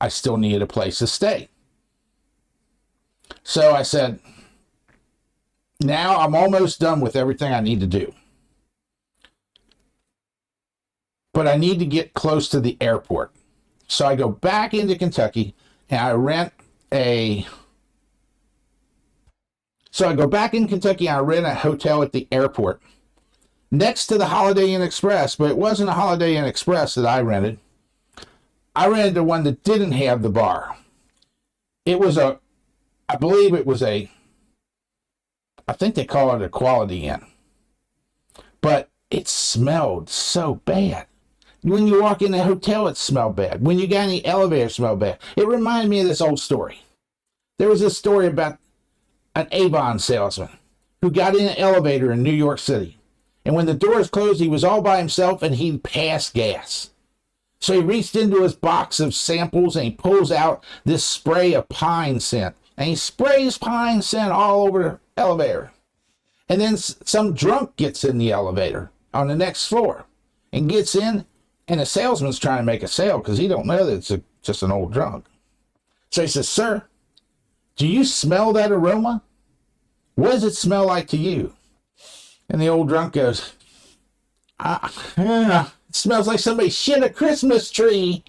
I still needed a place to stay. So I said, now I'm almost done with everything I need to do. But I need to get close to the airport. So I go back into Kentucky and I rent a hotel at the airport next to the Holiday Inn Express, but it wasn't a Holiday Inn Express that I rented. I rented the one that didn't have the bar. It was I think they call it a Quality Inn. But it smelled so bad. When you walk in the hotel, it smelled bad. When you got in the elevator, it smelled bad. It reminded me of this old story. There was this story about an Avon salesman who got in an elevator in New York City. And when the doors closed, he was all by himself and he passed gas. So he reached into his box of samples and he pulls out this spray of pine scent. And he sprays pine scent all over the elevator. And then some drunk gets in the elevator on the next floor and gets in. And the salesman's trying to make a sale because he don't know that it's just an old drunk. So he says, "Sir, do you smell that aroma? What does it smell like to you?" And the old drunk goes, "It smells like somebody shit a Christmas tree."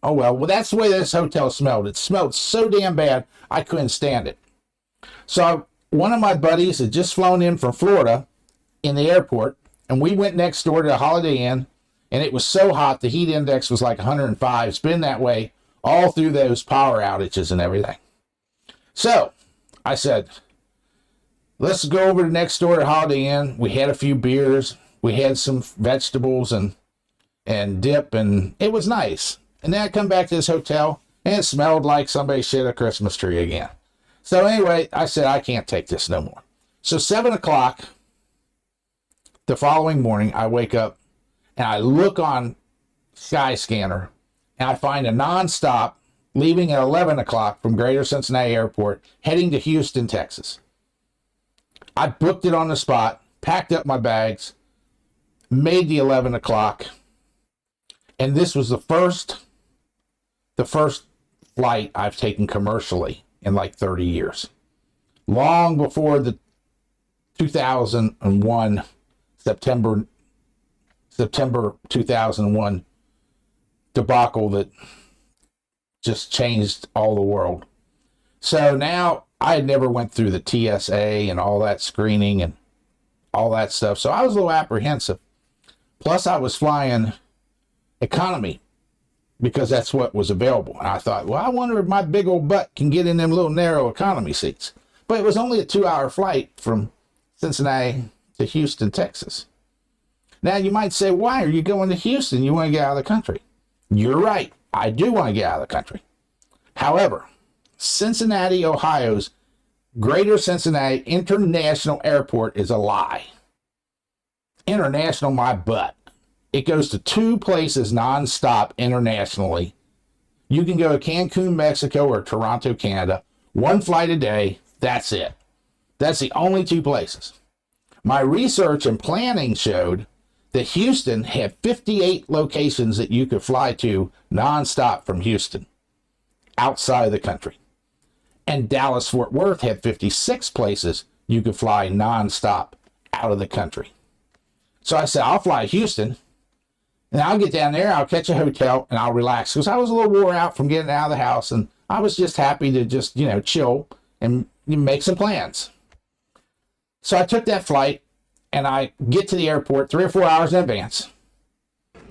Oh, well, that's the way this hotel smelled. It smelled so damn bad, I couldn't stand it. So one of my buddies had just flown in from Florida in the airport, and we went next door to the Holiday Inn, and it was so hot, the heat index was like 105. It's been that way all through those power outages and everything. So I said, let's go over to next door to Holiday Inn. We had a few beers. We had some vegetables and dip, and it was nice. And then I come back to this hotel, and it smelled like somebody shit a Christmas tree again. So anyway, I said, I can't take this no more. So 7 o'clock the following morning, I wake up, and I look on Skyscanner, and I find a nonstop leaving at 11 o'clock from Greater Cincinnati Airport, heading to Houston, Texas. I booked it on the spot, packed up my bags, made the 11 o'clock, and this was the first flight I've taken commercially in like 30 years. Long before the 2001, September 2001 debacle that just changed all the world. So now I had never went through the TSA and all that screening and all that stuff. So I was a little apprehensive. Plus I was flying economy because that's what was available. And I thought, well, I wonder if my big old butt can get in them little narrow economy seats. But it was only a 2-hour flight from Cincinnati to Houston, Texas. Now you might say, why are you going to Houston? You want to get out of the country. You're right. I do want to get out of the country. However, Cincinnati, Ohio's Greater Cincinnati International Airport is a lie. International, my butt. It goes to 2 places nonstop internationally. You can go to Cancun, Mexico, or Toronto, Canada. 1 flight a day. That's it. That's the only 2 places. My research and planning showed that Houston had 58 locations that you could fly to nonstop from Houston, outside of the country. And Dallas-Fort Worth had 56 places you could fly nonstop out of the country. So I said, I'll fly to Houston, and I'll get down there, I'll catch a hotel, and I'll relax. Because I was a little wore out from getting out of the house, and I was just happy to just, chill and make some plans. So I took that flight, and I get to the airport 3 or 4 hours in advance.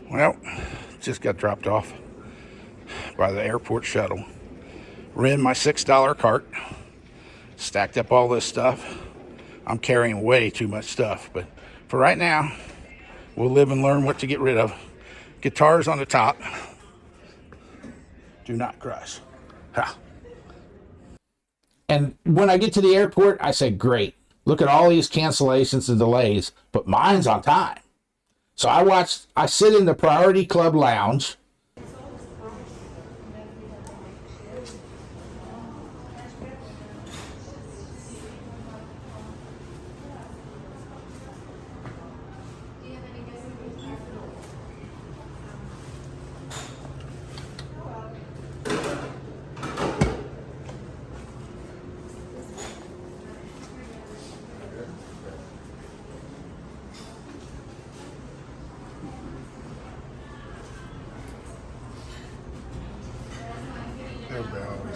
Well, just got dropped off by the airport shuttle. Ran my $6 cart, stacked up all this stuff. I'm carrying way too much stuff, but for right now, we'll live and learn what to get rid of. Guitars on the top. Do not crush. Ha. And when I get to the airport, I say, great. Look at all these cancellations and delays, but mine's on time. So I sit in the Priority Club lounge.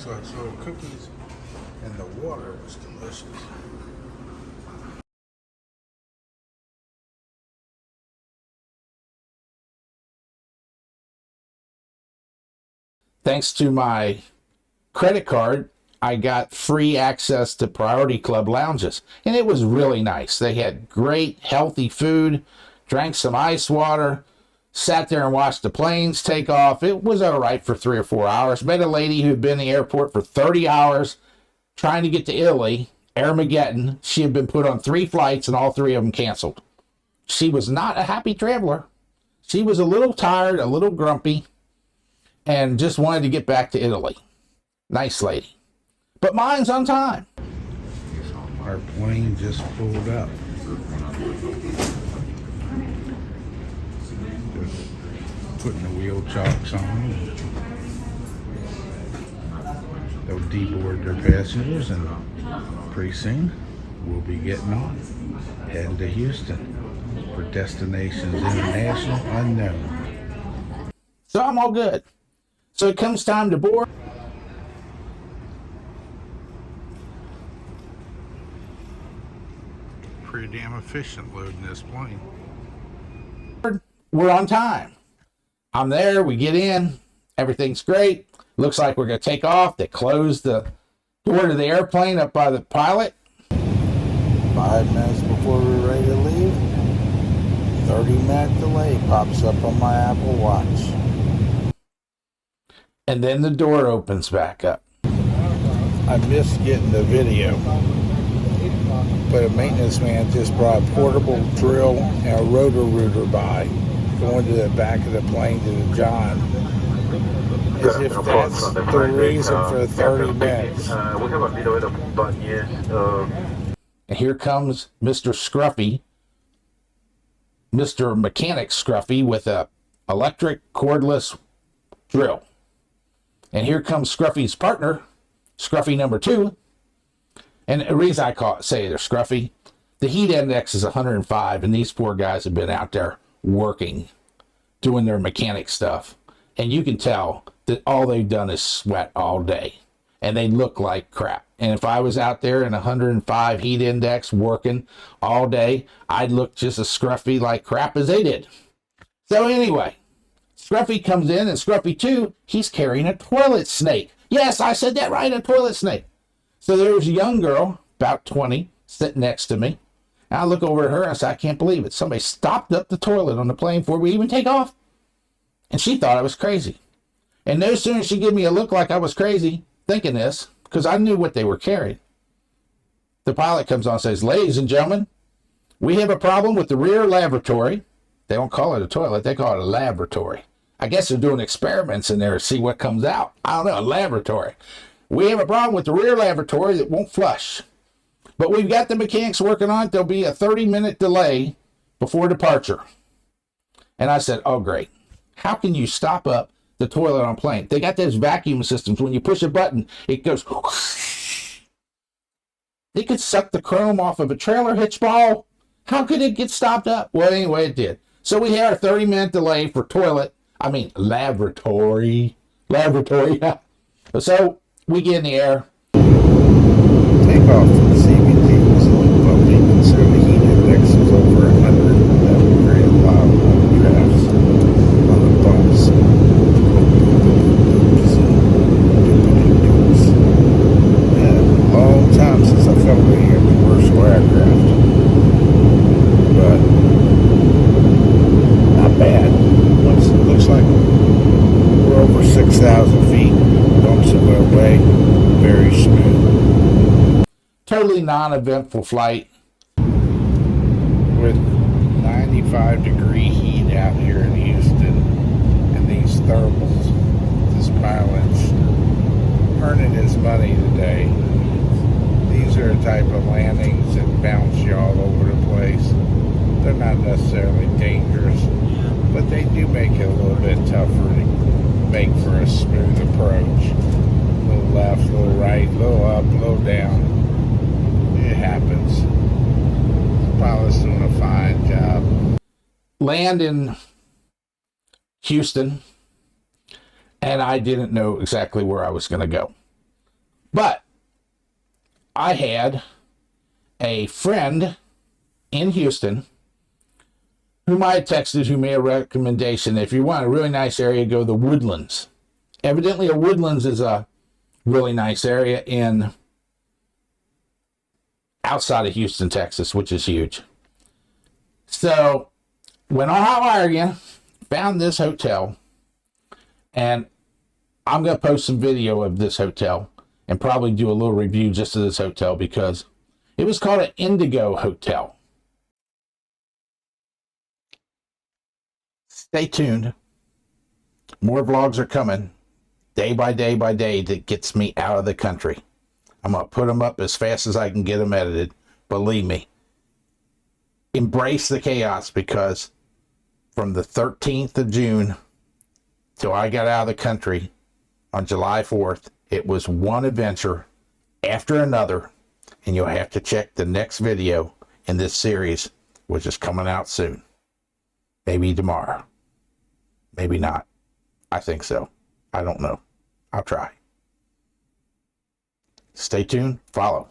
So I sold cookies, and the water was delicious. Thanks to my credit card, I got free access to Priority Club lounges, and it was really nice. They had great, healthy food, drank some ice water, sat there and watched the planes take off. It was all right for 3 or 4 hours. Met a lady who'd been in the airport for 30 hours trying to get to Italy, Air Mageddon. She had been put on 3 flights, and all 3 of them canceled. She was not a happy traveler. She was a little tired, a little grumpy, and just wanted to get back to Italy. Nice lady. But mine's on time. Our plane just pulled up. Just putting the wheel chocks on. They'll deboard their passengers, and pretty soon we'll be getting on, heading to Houston for destinations international unknown. So I'm all good. So it comes time to board. Pretty damn efficient loading this plane. We're on time. I'm there. We get in. Everything's great. Looks like we're going to take off. They close the door to the airplane up by the pilot. 5 minutes before we're ready to leave, 30-minute delay pops up on my Apple Watch. And then the door opens back up. I missed getting the video, but a maintenance man just brought a portable drill and a rotor-rooter by, going to the back of the plane to the John. As if that's the reason for the 30 minutes. And here comes Mr. Scruffy, Mr. Mechanic Scruffy, with a electric cordless drill. And here comes Scruffy's partner, Scruffy number 2. And the reason I say they're Scruffy, the heat index is 105, and these poor guys have been out there working, doing their mechanic stuff. And you can tell that all they've done is sweat all day, and they look like crap. And if I was out there in 105 heat index working all day, I'd look just as scruffy like crap as they did. So anyway, Scruffy comes in, and Scruffy 2, he's carrying a toilet snake. Yes, I said that right, a toilet snake. So there was a young girl, about 20, sitting next to me. And I look over at her and I say, I can't believe it. Somebody stopped up the toilet on the plane before we even take off. And she thought I was crazy. And no sooner she gave me a look like I was crazy, thinking this, because I knew what they were carrying. The pilot comes on and says, ladies and gentlemen, we have a problem with the rear lavatory. They don't call it a toilet, they call it a laboratory. I guess they're doing experiments in there to see what comes out. I don't know, a laboratory. We have a problem with the rear lavatory that won't flush. But we've got the mechanics working on it. There'll be a 30-minute delay before departure. And I said, oh, great. How can you stop up the toilet on a plane? They got those vacuum systems. When you push a button, it goes whoosh. It could suck the chrome off of a trailer hitch ball. How could it get stopped up? Well, anyway, it did. So we had a 30-minute delay for laboratory. So we get in the air. Takeoff to the CBT was a little bumpy, considering the heat index was over 100. That would create a lot of drafts on the bumps. Yeah, a long time since I felt like a commercial aircraft. But not bad. Looks like we're over 6,000 feet. Bumps it away. Very smooth. Totally non-eventful flight. With 95-degree heat out here in Houston, and these thermals, this pilot's earning his money today. These are the type of landings that bounce you all over the place. They're not necessarily dangerous, but they do make it a little bit tougher to make for a smooth approach. A little left, a little right, a little up, a little down. It happens. The pilot's doing a fine job. Land in Houston, and I didn't know exactly where I was going to go. But I had a friend in Houston whom I had texted, who made a recommendation. If you want a really nice area, go to the Woodlands. Evidently, a Woodlands is a really nice area in outside of Houston, Texas, which is huge. So, went on Hotwire again, found this hotel, and I'm going to post some video of this hotel and probably do a little review just of this hotel because it was called an Indigo Hotel. Stay tuned. More vlogs are coming day by day by day that gets me out of the country. I'm going to put them up as fast as I can get them edited. Believe me. Embrace the chaos, because from the 13th of June till I got out of the country on July 4th, it was one adventure after another, and you'll have to check the next video in this series, which is coming out soon. Maybe tomorrow. Maybe not. I think so. I don't know. I'll try. Stay tuned. Follow.